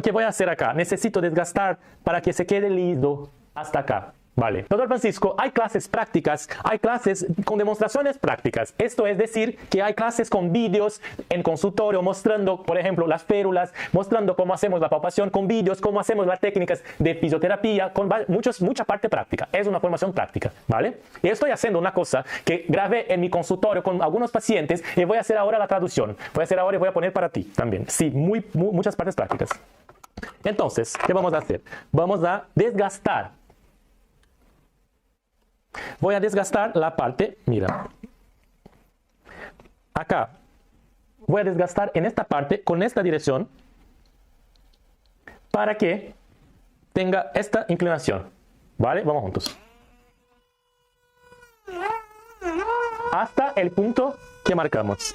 ¿Qué voy a hacer acá? Necesito desgastar para que se quede liso hasta acá. Vale. Doctor Francisco, hay clases prácticas, hay clases con demostraciones prácticas. Esto es decir, que hay clases con vídeos en consultorio mostrando, por ejemplo, las férulas, mostrando cómo hacemos la palpación, con vídeos, cómo hacemos las técnicas de fisioterapia, con mucha parte práctica. Es una formación práctica, ¿vale? Y estoy haciendo una cosa que grabé en mi consultorio con algunos pacientes y voy a hacer ahora la traducción. Voy a hacer ahora y voy a poner para ti también. Sí, muchas partes prácticas. Entonces, ¿qué vamos a hacer? Vamos a desgastar. Voy a desgastar la parte, mira, acá, voy a desgastar en esta parte con esta dirección para que tenga esta inclinación, ¿vale? Vamos juntos. Hasta el punto que marcamos.